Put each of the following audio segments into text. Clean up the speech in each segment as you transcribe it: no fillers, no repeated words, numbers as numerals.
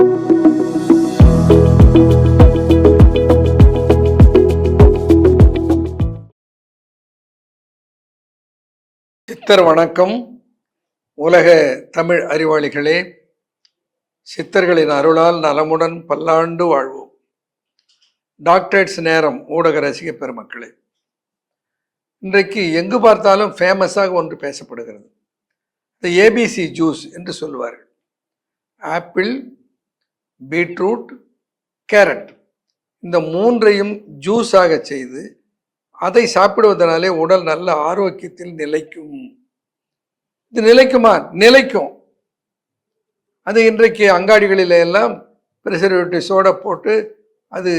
சித்தர் வணக்கம். உலக தமிழ் அறிவாளிகளே, சித்தர்களின் அருளால் நலமுடன் பல்லாண்டு வாழ்வோம். டாக்டர்ஸ் நேரம் ஊடக ரசிக பெருமக்களே, இன்றைக்கு எங்கு பார்த்தாலும் ஃபேமஸாக ஒன்று பேசப்படுகிறது. இந்த ஏபிசி ஜூஸ் என்று சொல்லுவார்கள். ஆப்பிள், பீட்ரூட், கேரட், இந்த மூன்றையும் ஜூஸாக செய்து அதை சாப்பிடுவதனாலே உடல் நல்ல ஆரோக்கியத்தில் நிலைக்கும். இது நிலைக்குமா? நிலைக்கும். அது இன்றைக்கு அங்காடிகளில் எல்லாம் ப்ரிசர்வேட்டிவ்ஸோடு போட்டு அது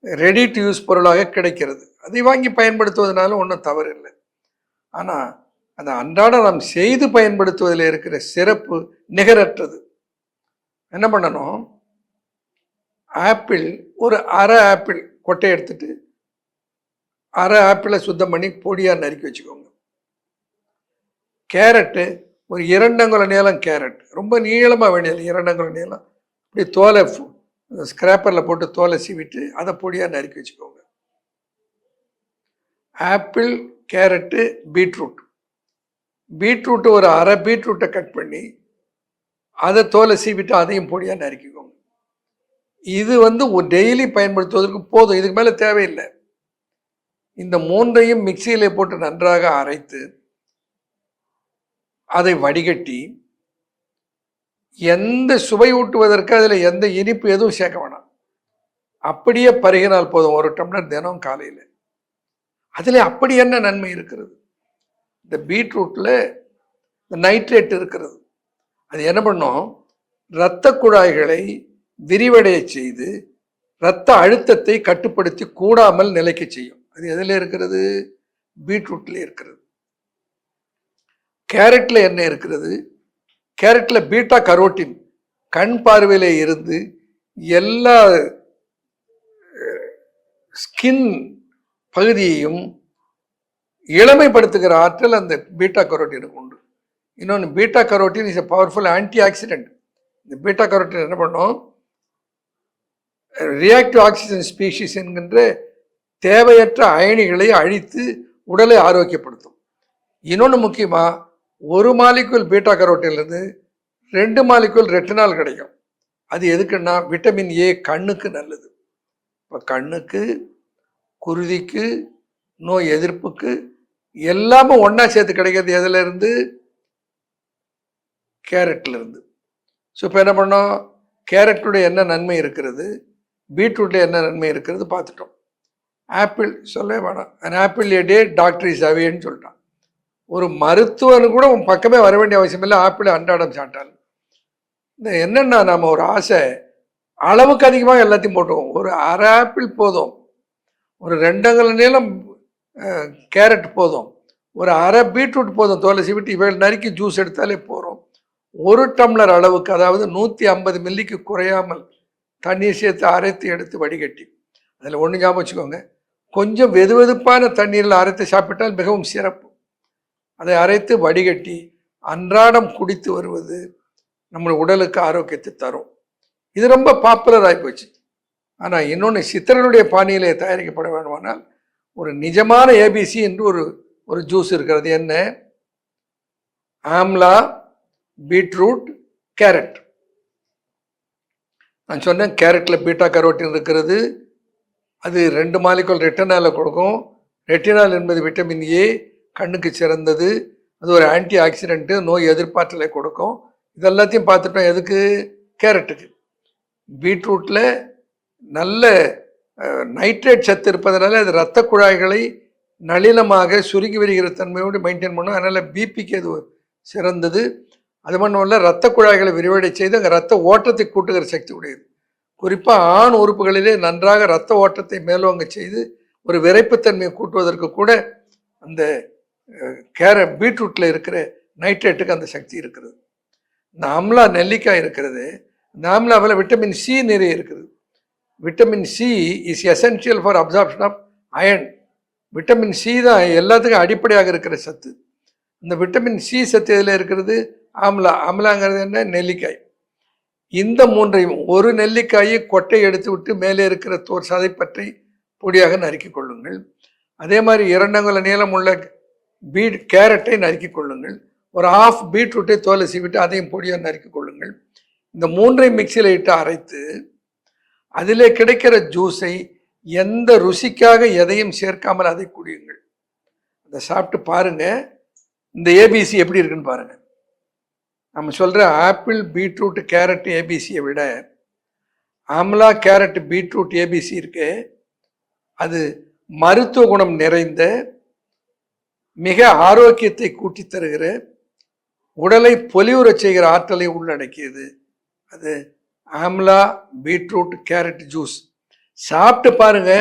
ரெடி டு யூஸ் பொருளாக கிடைக்கிறது. அதை வாங்கி பயன்படுத்துவதனால ஒன்றும் தவறு இல்லை. ஆனால் அதை அன்றாட நாம் செய்து பயன்படுத்துவதில் இருக்கிற சிறப்பு நிகரற்றது. என்ன பண்ணணும்? ஆப்பிள், ஒரு அரை ஆப்பிள் கொட்டை எடுத்துட்டு அரை ஆப்பிளை சுத்தம் பண்ணி பொடியாக நறுக்கி வச்சுக்கோங்க. கேரட்டு, ஒரு 2 அங்குல நீளம் கேரட், ரொம்ப நீளமாக வேண்டியது 2 அங்குல நீளம், இப்படி தோலை ஸ்கிராப்பரில் போட்டு தோலை சீவிட்டு அதை பொடியாக நறுக்கி வச்சுக்கோங்க. ஆப்பிள், கேரட்டு, பீட்ரூட்டு ஒரு அரை பீட்ரூட்டை கட் பண்ணி அதை தோலை சீவிட்டு அதையும் பொடியாக நறுக்கிக்கோங்க. இது ஒரு டெய்லி பயன்படுத்துவதற்கு போதும், இதுக்கு மேலே தேவையில்லை. இந்த மூன்றையும் மிக்சியிலே போட்டு நன்றாக அரைத்து அதை வடிகட்டி எந்த சுவை ஊட்டுவதற்கு அதில் எந்த இனிப்பு எதுவும் சேர்க்க வேணாம், அப்படியே பருகினால் போதும். 1 டம்ளர் தினம் காலையில். அதில் அப்படி என்ன நன்மை இருக்கிறது? இந்த பீட்ரூட்டில் இந்த நைட்ரேட் இருக்கிறது. அது என்ன பண்ணும்? இரத்த குழாய்களை விரிவடைய செய்து இரத்த அழுத்தத்தை கட்டுப்படுத்தி கூடாமல் நிலைக்க செய்யும். அது எதில் இருக்கிறது? பீட்ரூட்ல இருக்கிறது. கேரட்ல என்ன இருக்கிறது? கேரட்ல பீட்டா கரோட்டின் கண் பார்வையில இருந்து எல்லா ஸ்கின் பகுதியையும் இளமைப்படுத்துகிற ஆற்றல் அந்த பீட்டா கரோட்டினுக்கு உண்டு. இன்னொன்று, beta carotene is a powerful anti accident. இந்த பீட்டா கரோட்டின் என்ன பண்ணும்? ரியாக்டிவ் ஆக்சிஜன் ஸ்பீஷீஸ் என்கின்ற தேவையற்ற அயனிகளை அழித்து உடலை ஆரோக்கியப்படுத்தும். இன்னொன்று முக்கியமாக, 1 மாலிகுல் பீட்டா கரோட்டின்லேருந்து 2 மாலிகுல் ரெட்டினால் கிடைக்கும். அது எதுக்குன்னா விட்டமின் ஏ கண்ணுக்கு நல்லது. இப்போ கண்ணுக்கு, குருதிக்கு, நோய் எதிர்ப்புக்கு எல்லாமே ஒன்றா சேர்த்து கிடைக்கிறது எதுலேருந்து? கேரட்லேருந்து. ஸோ இப்போ என்ன பண்ணோம்? கேரட்டுடைய என்ன நன்மை இருக்கிறது, பீட்ரூட்டில் என்ன நன்மை இருக்கிறது பார்த்துட்டோம். ஆப்பிள் சொல்லவே வேணாம். And apple a day doctor is அவேன்னு சொல்லிட்டான். ஒரு மருத்துவனு கூட உன் பக்கமே வர வேண்டிய அவசியம் இல்லை, ஆப்பிள் அன்றாடம் சாப்பிட்டால். இந்த என்னென்னா, நம்ம ஒரு ஆசை, அளவுக்கு அதிகமாக எல்லாத்தையும் போட்டுவோம். ஒரு அரை ஆப்பிள் போதும், ஒரு 2 அங்குல நீளம் கேரட் போதும், ஒரு அரை பீட்ரூட் போதும், தோலை சீவிட்டு இவள் நறுக்கி ஜூஸ் எடுத்தாலே போகிறோம். 1 டம்ளர் அளவுக்கு, அதாவது 150 மில்லிக்கு குறையாமல் தண்ணீர் சேர்த்து அரைத்து எடுத்து வடிகட்டி, அதில் ஒன்று ஞாபகம் வச்சுக்கோங்க, கொஞ்சம் வெதுவெதுப்பான தண்ணீரில் அரைத்து சாப்பிட்டால் மிகவும் சிறப்பு. அதை அரைத்து வடிகட்டி அன்றாடம் குடித்து வருவது நம்ம உடலுக்கு ஆரோக்கியத்தை தரும். இது ரொம்ப பாப்புலர் ஆகிப்போச்சு. ஆனால் இன்னொன்று, சித்தர்களுடைய பாணியிலே தயாரிக்கப்பட வேண்டுமானால் ஒரு நிஜமான ஏபிசி என்று ஒரு ஜூஸ் இருக்கிறது. என்ன? Amla, beetroot, carrot. நான் சொன்னேன், கேரட்டில் பீட்டா கரோட்டின் இருக்கிறது. அது 2 மாலிகுல் ரெட்டினால கொடுக்கும். ரெட்டினால் என்பது விட்டமின் ஏ, கண்ணுக்கு சிறந்தது. அது ஒரு ஆன்டி ஆக்சிடென்ட்டு, நோய் எதிர்ப்பாற்றலை கொடுக்கும். இதெல்லாத்தையும் பார்த்துட்டோம். எதுக்கு? கேரட்டுக்கு. பீட்ரூட்டில் நல்ல நைட்ரேட் சத்து இருப்பதனால அது இரத்த குழாய்களை நளினமாக சுருங்கி வருகிற தன்மையோடு மெயின்டைன் பண்ணும். அதனால் பிபிக்கு அது சிறந்தது. அது மட்டும் இல்லை, இரத்த குழாய்களை விரிவடை செய்து அங்கே ரத்த ஓட்டத்தை கூட்டுகிற சக்தி உடையது. குறிப்பாக ஆண் உறுப்புகளிலே நன்றாக இரத்த ஓட்டத்தை மேலோங்க செய்து ஒரு விரைப்புத்தன்மையை கூட்டுவதற்கு கூட அந்த பீட்ரூட்டில் இருக்கிற நைட்ரேட்டுக்கு அந்த சக்தி இருக்கிறது. இந்த ஆம்லா நெல்லிக்காய் இருக்கிறது. இந்த ஆம்லாவில் விட்டமின் சி நிறைய இருக்குது. Vitamin C is essential for absorption of iron. Vitamin C தான் எல்லாத்துக்கும் அடிப்படையாக இருக்கிற சத்து. இந்த விட்டமின் சி சத்து இதில் இருக்கிறது. ஆம்லாங்கிறது என்ன? நெல்லிக்காய். இந்த மூன்றையும் ஒரு நெல்லிக்காயை கொட்டை எடுத்து விட்டு மேலே இருக்கிற தோல் சதை பற்றி பொடியாக நறுக்கிக் கொள்ளுங்கள். அதே மாதிரி 2 அங்குல நீளம் உள்ள கேரட்டை நறுக்கிக் கொள்ளுங்கள். ஒரு ½ பீட்ரூட்டை தோலை சீவிட்டு அதையும் பொடியாக நறுக்கிக் கொள்ளுங்கள். இந்த மூன்றையும் மிக்சியில் இட்டு அரைத்து அதிலே கிடைக்கிற ஜூஸை எந்த ருசிக்காக எதையும் சேர்க்காமல் அதை குடியுங்கள். அதை சாப்பிட்டு பாருங்க, இந்த ஏபிசி எப்படி இருக்குன்னு பாருங்க. நம்ம சொல்ற ஆப்பிள், பீட்ரூட், கேரட் ஏபிசியை விட ஆம்லா, கேரட், பீட்ரூட் ஏபிசி இருக்கு, அது மருத்துவ குணம் நிறைந்த, மிக ஆரோக்கியத்தை கூட்டி தருகிற, உடலை பொலிவுறச் செய்கிற ஆற்றலை உள்ளடக்கியது. அது ஆம்லா, பீட்ரூட், கேரட் ஜூஸ். சாப்பிட்டு பாருங்க,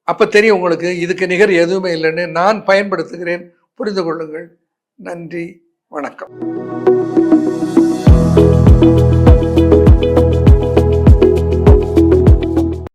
அப்ப தெரியும் உங்களுக்கு இதுக்கு நிகர் எதுவுமே இல்லைன்னு. நான் பயன்படுத்துகிறேன், புரிந்து கொள்ளுங்கள். நன்றி, வணக்கம்.